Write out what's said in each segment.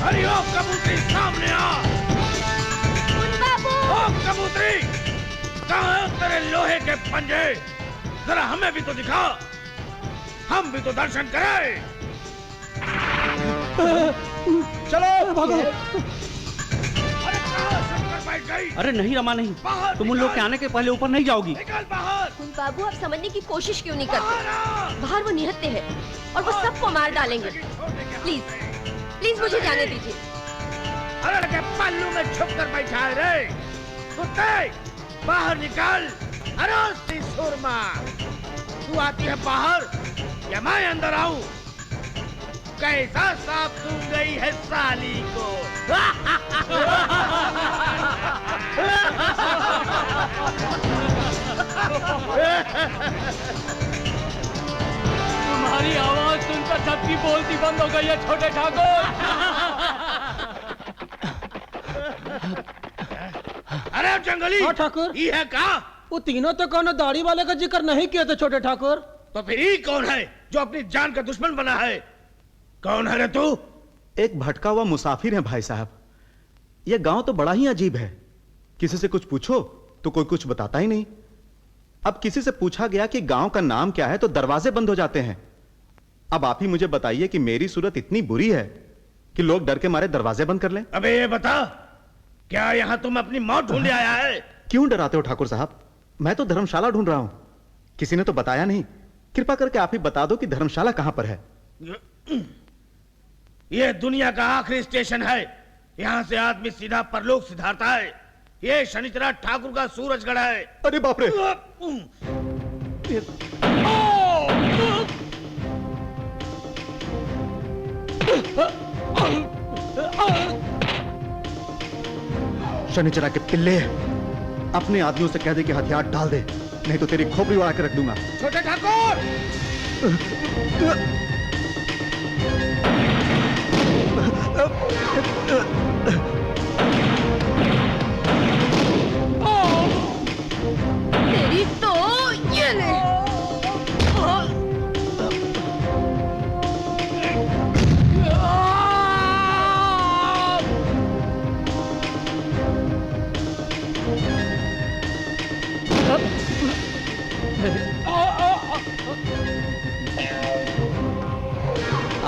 अरे ओ कबूतरी सामने आ। बाबू। ओ कबूतरी, कहाँ है तेरे लोहे के पंजे? जरा हमें भी तो दिखा, हम भी तो दर्शन करें। चलो भागो। अरे कहाँ शंकर बैठ गई? अरे नहीं रमा नहीं, तुम उन लोग के आने के पहले ऊपर नहीं जाओगी। निकल बाहर। बाबू आप समझने की कोशिश क्यों नहीं करते? बाहर वो निहत्ते हैं और वो सबको मार डालेंगे। प्लीज प्लीज मुझे जाने दीजिए। अरे लगे पल्लू में छुप कर बैठा है रे कुत्ते, बाहर निकल। अरे सी सुरमा, तू आती है बाहर या मैं अंदर आऊं? कैसा सांप सूंघ गई है साली को। तुम्हारी आवाज सुनकर सबकी बोलती बंद हो गई है छोटे ठाकुर। अरे जंगली। हाँ ठाकुर। ये है कहा? वो तीनों तो कौन दाढ़ी वाले का जिक्र नहीं किए थे छोटे ठाकुर। तो फिर ये कौन है जो अपनी जान का दुश्मन बना है? कौन है रे तू? एक भटका हुआ मुसाफिर है भाई साहब। यह गांव तो बड़ा ही अजीब है। किसी से कुछ पूछो तो कोई कुछ बताता ही नहीं। अब किसी से पूछा गया कि गांव का नाम क्या है तो दरवाजे बंद हो जाते हैं। अब आप ही मुझे बताइए कि मेरी सूरत इतनी बुरी है कि लोग डर के मारे दरवाजे बंद कर लें। अबे ये बता, क्या यहां तुम अपनी मौत ढूंढने आया है? क्यों डराते हो ठाकुर साहब? मैं तो धर्मशाला ढूंढ रहा हूं। किसी ने तो बताया नहीं। कृपा करके आप ही बता दो कि धर्मशाला कहां पर है। यह दुनिया का आखिरी स्टेशन है। यहां से आदमी सीधा परलोक सिधारता है। यह शनिचरा ठाकुर का सूरजगढ़ है। अरे बाप रे। शनिचरा के पिल्ले, अपने आदमियों से कह दे कि हथियार डाल दे, नहीं तो तेरी खोपड़ी उड़ा के रख दूंगा। छोटे ठाकुर! तेरी तो ये ले।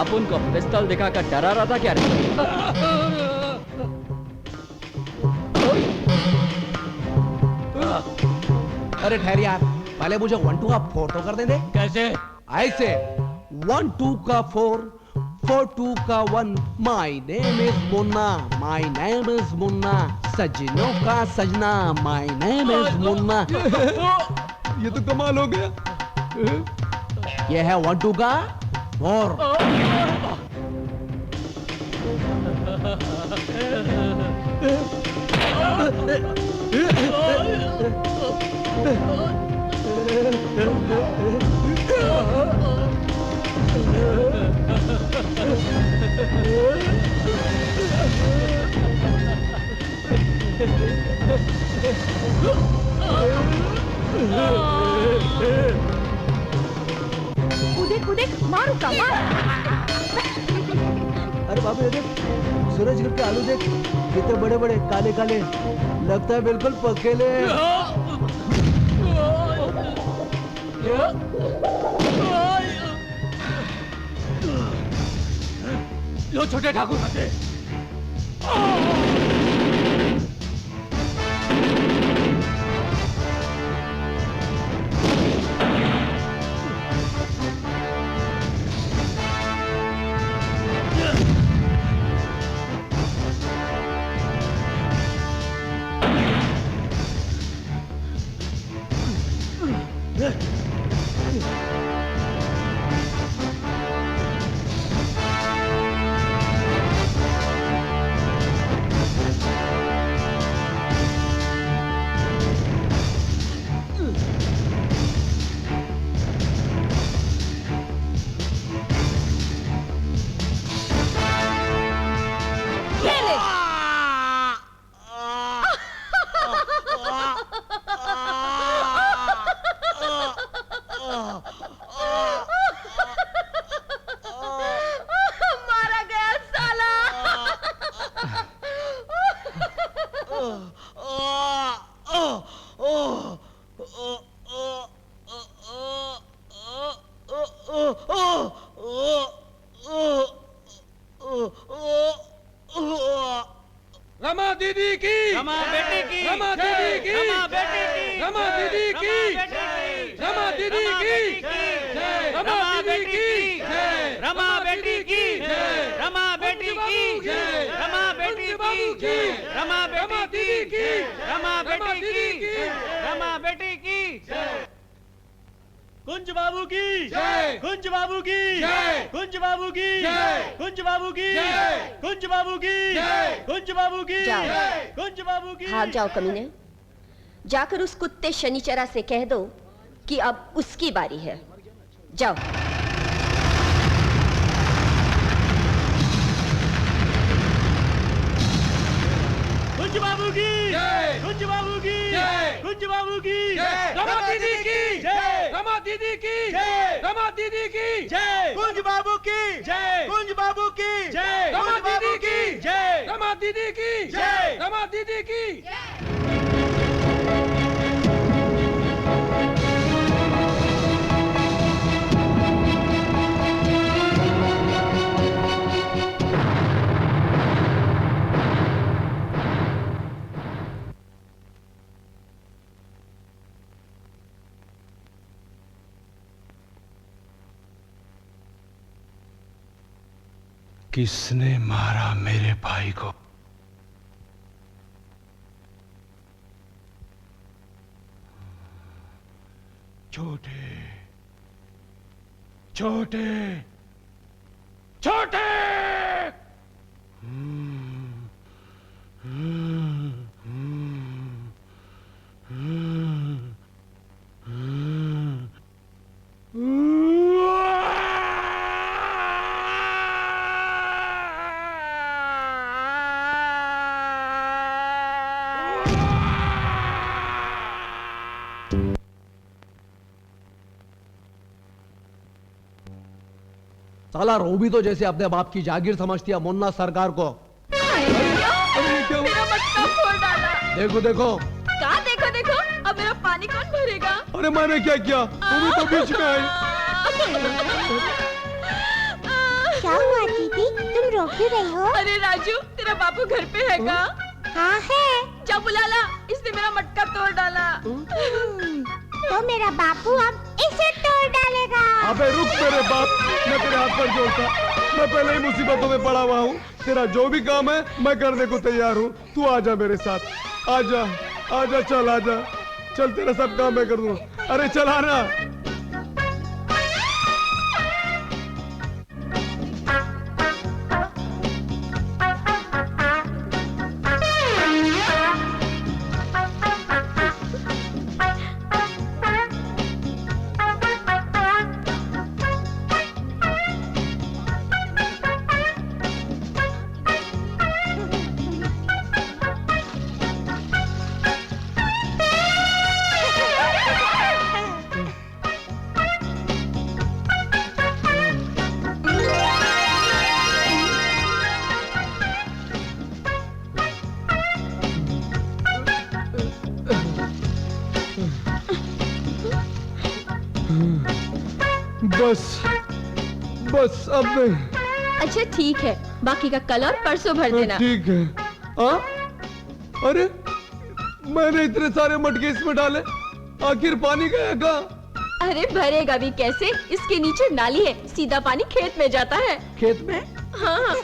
अब उनको पिस्तौल दिखाकर डरा रहा था क्या रे? अरे ठहर यार, पहले मुझे 1 2 का 4 तो कर दे। कैसे? ऐसे 1 2 का 4 4 2 का 1। My name is Munna, my name is Munna, सजनों का सजना, माय नेम इज मुन्ना। ये तो कमाल हो गया। ये है 1 2 का 4। कूदे मारू का मार। अरे बाबू ये देख, सूरजगढ़ के आलू देख, कितने बड़े बड़े काले काले, लगता है बिल्कुल पकेले। लो छोटे ठाकुर। रमा दीदी की, रमा बेटी की, रमा दीदी की, रमा बेटी की, रमा दीदी की, रमा दीदी की, रमा बेटी की, रमा बेटी की, रमा बेटी की, रमा बेटी की, रमा बेटी की, रमा बेटी की, रमा बेटी की। कुंज बाबू की जय, कुंज बाबू की जय, कुंज बाबू की जय, कुंज बाबू की जय, कुंज बाबू की जय, कुंज बाबू की जय, कुंज बाबू की। भाग जाओ कमीने, जाकर उस कुत्ते शनिचरा से कह दो कि अब उसकी बारी है। जाओ। कुंज बाबू की जय, कुंज बाबू की जय, कुंज बाबू की जय, रमा दीदी की जय, रमा दीदी की जय, रमा दीदी की जय, कुंज बाबू की जय, कुंज बाबू की जय, रमा दीदी की जय, रमा दीदी की जय। रमा दीदी की। किसने मारा मेरे भाई को? छोटे छोटे छोटे। साला रोबी तो जैसे अपने बाप की जागीर समझती है मुन्ना सरकार को। मेरा मटका फोड़ डाला। देखो देखो, कहा देखो देखो, अब मेरा पानी कौन भरेगा? अरे मैंने क्या किया? रोबी तो बीच में आई। क्या हुआ दीदी, तुम रो क्यों रही हो? अरे राजू, तेरा बापू घर पे है क्या? हाँ है। जा बुला ला, इसने मेरा मटका तोड़ डाला। तो मेरा बापू अब इसे तोड़ डालेगा। अबे रुक मेरे बाप, मैं तेरे हाथ पर जोड़ता, मैं पहले ही मुसीबतों में पड़ा हुआ हूँ। तेरा जो भी काम है मैं करने को तैयार हूँ। तू आजा मेरे साथ, आजा आजा, चल आजा, चल तेरा सब काम मैं कर दूंगा। अरे चल आना। बस बस अब नहीं। अच्छा ठीक है, बाकी का कल और परसों भर देना। ठीक है। अरे मैंने इतने सारे मटके इसमें डाले, आखिर पानी गया कहाँ? अरे भरेगा भी कैसे, इसके नीचे नाली है, सीधा पानी खेत में जाता है। खेत में? हाँ।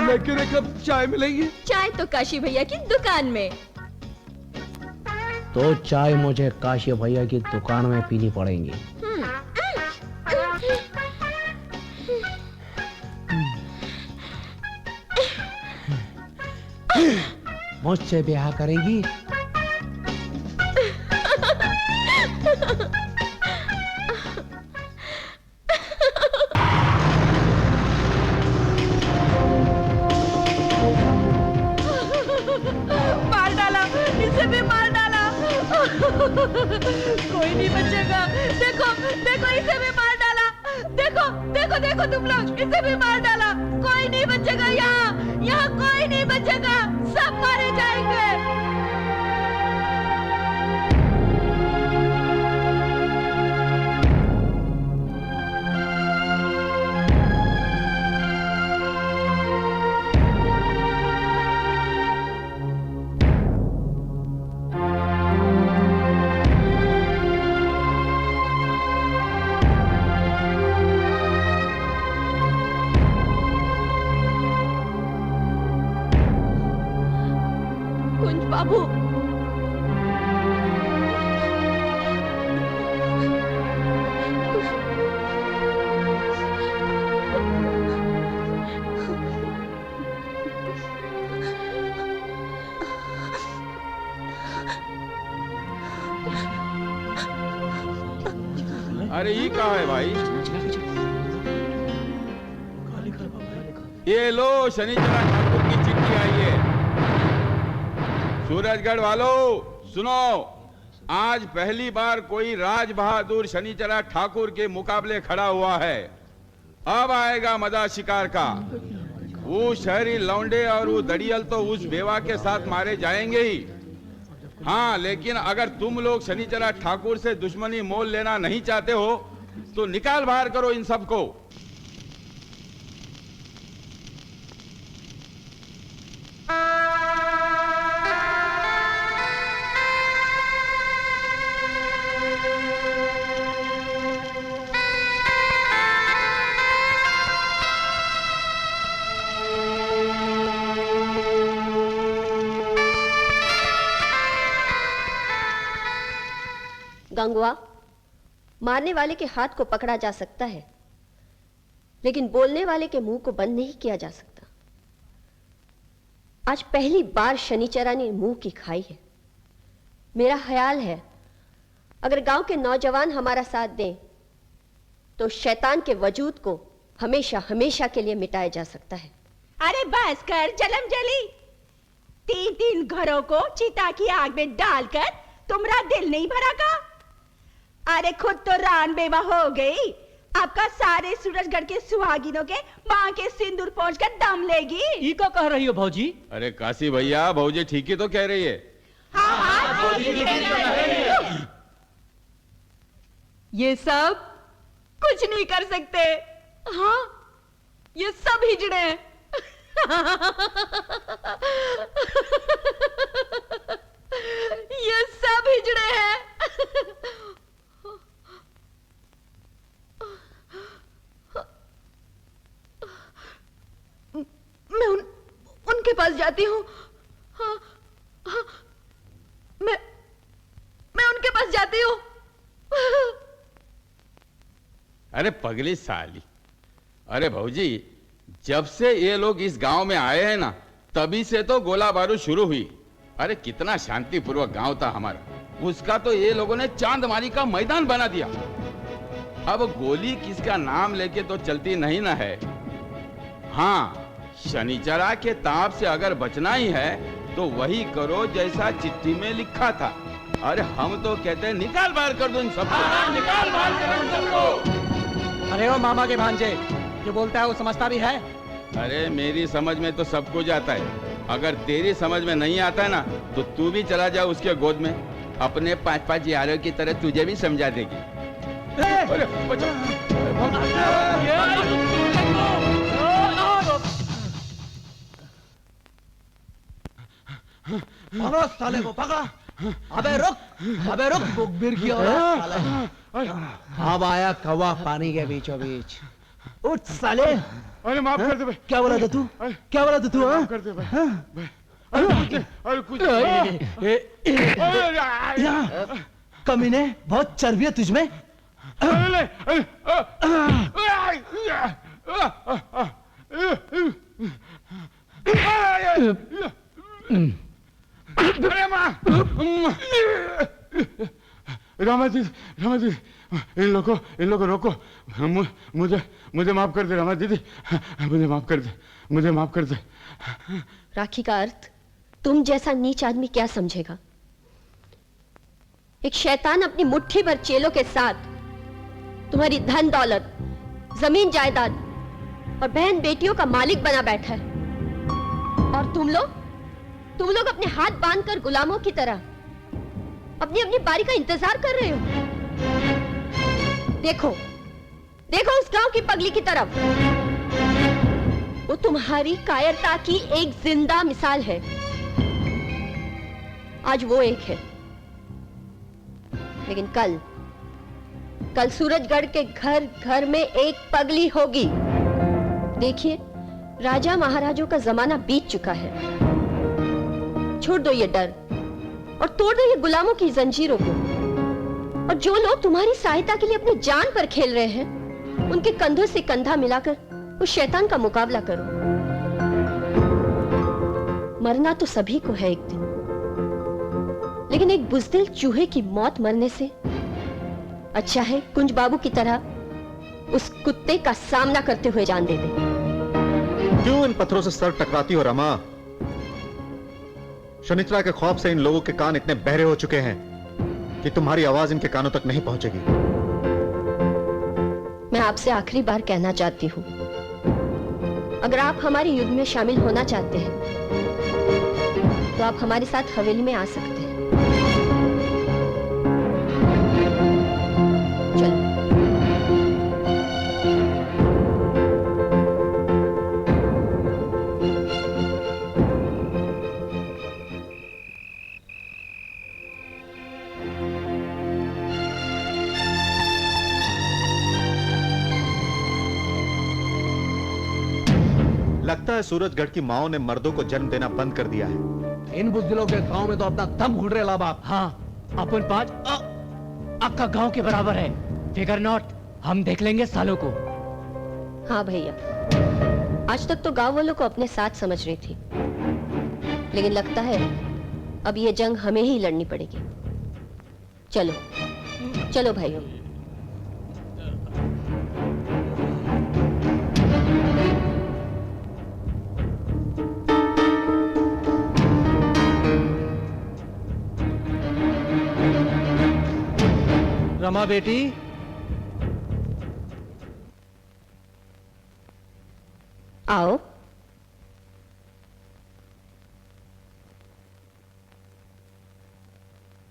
लेकिन एक कप चाय मिलेगी? चाय तो काशी भैया की दुकान में। तो चाय मुझे काशी भैया की दुकान में पीनी पड़ेगी। मुझसे ब्याह करेगी? मार डाला, इसे भी मार डाला। कोई नहीं बचेगा। देखो देखो, इसे भी मार डाला। देखो देखो देखो तुम लोग, इसे भी मार डाला। कोई नहीं बचेगा यहाँ, यहाँ कोई नहीं बचेगा, सब मारे जाएंगे। बाबू। अरे ये कहा है भाई? ये लो शनिचरा ठाकुर की चिट्ठी आई है। सूरजगढ़ वालों सुनो, आज पहली बार कोई राज बहादुर शनिचरा ठाकुर के मुकाबले खड़ा हुआ है। अब आएगा मजा शिकार का। वो शहरी लौंडे और वो दड़ियल तो उस बेवा के साथ मारे जाएंगे ही। हाँ, लेकिन अगर तुम लोग शनिचरा ठाकुर से दुश्मनी मोल लेना नहीं चाहते हो तो निकाल बाहर करो इन सबको। गंगवा, मारने वाले के हाथ को पकड़ा जा सकता है, लेकिन बोलने वाले के मुंह को बंद नहीं किया जा सकता। आज पहली बार शनिचरा ने मुंह की खाई है। मेरा ख्याल है अगर गांव के नौजवान हमारा साथ दें तो शैतान के वजूद को हमेशा हमेशा के लिए मिटाया जा सकता है। अरे बस कर जलम जली। 3-3 घरों को चिता की आग में डालकर तुम्हारा दिल नहीं भरा का? अरे खुद तो रान बेवा हो गई, आपका सारे सूरजगढ़ के सुहागिनों के मां के सिंदूर पहुंचकर दम लेगी। ये क्या कह रही हो भौजी? अरे काशी भैया, भौजी ठीक ही तो कह रही है। हाँ, ये सब कुछ नहीं कर सकते। हाँ, ये सब हिजड़े हैं। ये सब हिजड़े हैं। मैं उनके पास जाती हूँ। हाँ, हाँ, मैं उनके पास जाती हूँ। अरे पगली साली, अरे भौजी, जब से ये लोग इस गांव में आए हैं ना, तभी से तो गोला बारूद शुरू हुई। अरे कितना शांतिपूर्वक गांव था हमारा, उसका तो ये लोगों ने चांदमारी का मैदान बना दिया। अब गोली किसका नाम लेके तो चलती नहीं ना है। हाँ, शनिचरा के ताप से अगर बचना ही है तो वही करो जैसा चिट्ठी में लिखा था। अरे हम तो कहते हैं निकाल बाहर कर दो इन सबको, निकाल बाहर करो इन सबको। अरे वो मामा के भांजे जो बोलता है वो समझता भी है। अरे मेरी समझ में तो सब कुछ आता है, अगर तेरी समझ में नहीं आता है ना तो तू भी चला जा उसके गोद में, अपने 5-5 यारों की तरह तुझे भी समझा देगी। अरे पकड़ो साले को, पकड़ो। अबे रुक मुखबिर की औलाद साले। अब आया कौवा पानी के बीचों बीच। उठ साले। अरे माफ कर दे भाई। क्या बोला था तू? क्या बोला था तू? माफ कर दे भाई। अरे कुछ कमीने, बहुत चर्बी है तुझमें। रामा दीदी, इन लोगों को रोको। मुझे माफ कर दे रामा दीदी, मुझे माफ कर दे। राखी का अर्थ तुम जैसा नीच आदमी क्या समझेगा? एक शैतान अपनी मुट्ठी भर चेलों के साथ तुम्हारी धन दौलत, जमीन जायदाद और बहन बेटियों का मालिक बना बैठा है, और तुम लोग अपने हाथ बांधकर गुलामों की तरह अपनी अपनी बारी का इंतजार कर रहे हो। देखो उस गांव की पगली की तरफ, वो तुम्हारी कायरता की एक जिंदा मिसाल है। आज वो एक है, लेकिन कल सूरजगढ़ के घर घर में एक पगली होगी। देखिए, राजा महाराजों का जमाना बीत चुका है। छोड़ दो ये डर, और तोड़ दो ये गुलामों की जंजीरों को। और जो लोग तुम्हारी सहायता के लिए अपनी जान पर खेल रहे हैं, उनके कंधों से कंधा मिलाकर उस शैतान का मुकाबला करो। मरना तो सभी को है एक दिन, लेकिन एक बुज़दिल चूहे की मौत मरने से अच्छा है कुंज बाबू की तरह उस कुत्ते का सामना करते हुए जान दे दे। क्यों इन पत्थरों से सर टकराती हो रमा? शनिचरा के खौफ से इन लोगों के कान इतने बहरे हो चुके हैं कि तुम्हारी आवाज इनके कानों तक नहीं पहुंचेगी। मैं आपसे आखिरी बार कहना चाहती हूँ, अगर आप हमारे युद्ध में शामिल होना चाहते हैं तो आप हमारे साथ हवेली में आ सकते हैं। चलो। लगता है सूरजगढ़ की माओ ने मर्दों को जन्म देना बंद कर दिया है। इन बुज़दिलों के गांव में तो अपना दम घुट रहे बाप। हाँ, अपन 5 अक्का गांव के बराबर है। फिगर नॉट, हम देख लेंगे सालों को। हाँ भैया, आज तक तो गांव वालों को अपने साथ समझ रही थी, लेकिन लगता है अब ये जंग हमें ही लड़नी पड़ेगी। चलो चलो भाइयों। रमा बेटी, आओ।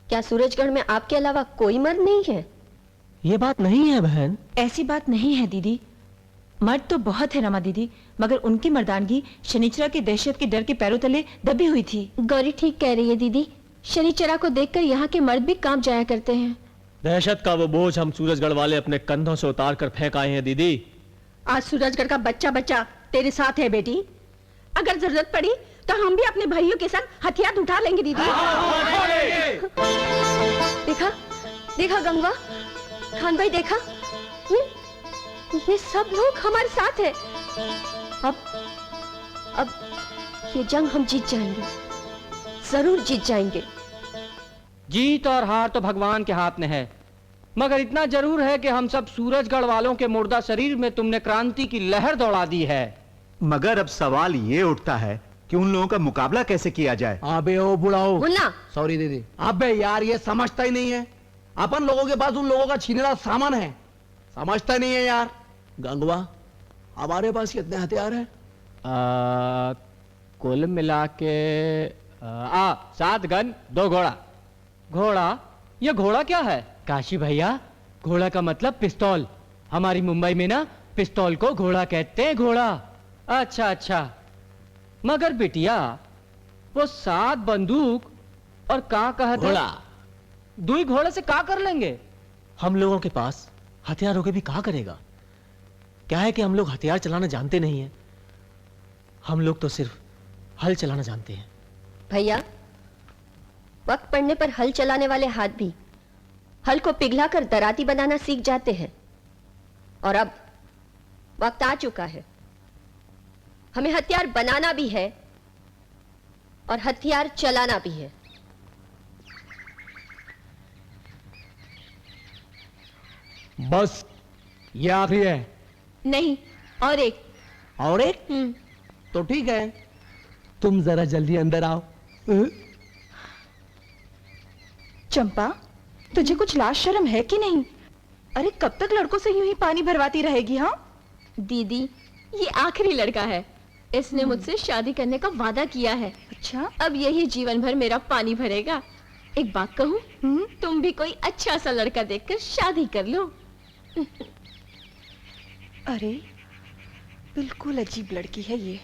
क्या सूरजगढ़ में आपके अलावा कोई मर्द नहीं है? ये बात नहीं है बहन। ऐसी बात नहीं है दीदी, मर्द तो बहुत है रमा दीदी, मगर उनकी मर्दानगी शनिचरा की दहशत के डर के पैरों तले दबी हुई थी। गौरी ठीक कह रही है दीदी, शनिचरा को देखकर यहाँ के मर्द भी कांप जाया करते हैं। दहशत का वो बोझ हम सूरजगढ़ वाले अपने कंधों से उतार कर फेंक आए हैं दीदी। आज सूरजगढ़ का बच्चा बच्चा तेरे साथ है बेटी, अगर जरूरत पड़ी तो हम भी अपने भाइयों के संग हथियार उठा लेंगे दीदी। देखा देखा गंगवा, खान भाई देखा, ये सब लोग हमारे साथ है। अब ये जंग हम जीत जाएंगे, जरूर जीत जाएंगे। जीत और हार तो भगवान के हाथ में है, मगर इतना जरूर है कि हम सब सूरजगढ़ वालों के मुर्दा शरीर में तुमने क्रांति की लहर दौड़ा दी है। मगर अब सवाल ये उठता है कि उन लोगों का मुकाबला कैसे किया जाए। अबे ओ बुढ़ाओ, बोलना। सॉरी दीदी। अबे यार ये समझता ही नहीं है, अपन लोगों के पास उन लोगों का छीनेला सामान है, समझता नहीं है यार। गंगवा, हमारे पास कितने हथियार हैं? कुल मिला के 7 गन 2 घोड़ा। घोड़ा? ये घोड़ा क्या है? काशी भैया, घोड़ा का मतलब पिस्तौल। हमारी मुंबई में ना पिस्तौल को घोड़ा कहते हैं, घोड़ा। अच्छा अच्छा, मगर बिटिया वो 7 बंदूक और का कहते घोड़ा, 2 घोड़े से का कर लेंगे? हम लोगों के पास हथियार होके भी कहा करेगा। क्या है कि हम लोग हथियार चलाना जानते नहीं हैं, हम लोग तो सिर्फ हल चलाना जानते हैं। भैया, वक्त पड़ने पर हल चलाने वाले हाथ भी हल को पिघलाकर दराती बनाना सीख जाते हैं। और अब वक्त आ चुका है, हमें हथियार बनाना भी है और हथियार चलाना भी है। बस ये आखिरी है? नहीं, और एक। और एक? तो ठीक है, तुम जरा जल्दी अंदर आओ। चंपा, तुझे कुछ लाज शर्म है कि नहीं? अरे कब तक लड़कों से यूं ही पानी भरवाती रहेगी? हाँ दीदी, ये आखिरी लड़का है, इसने मुझसे शादी करने का वादा किया है। अच्छा, अब यही जीवन भर मेरा पानी भरेगा। एक बात कहूँ, तुम भी कोई अच्छा सा लड़का देखकर शादी कर लो। अरे बिल्कुल अजीब लड़की है ये।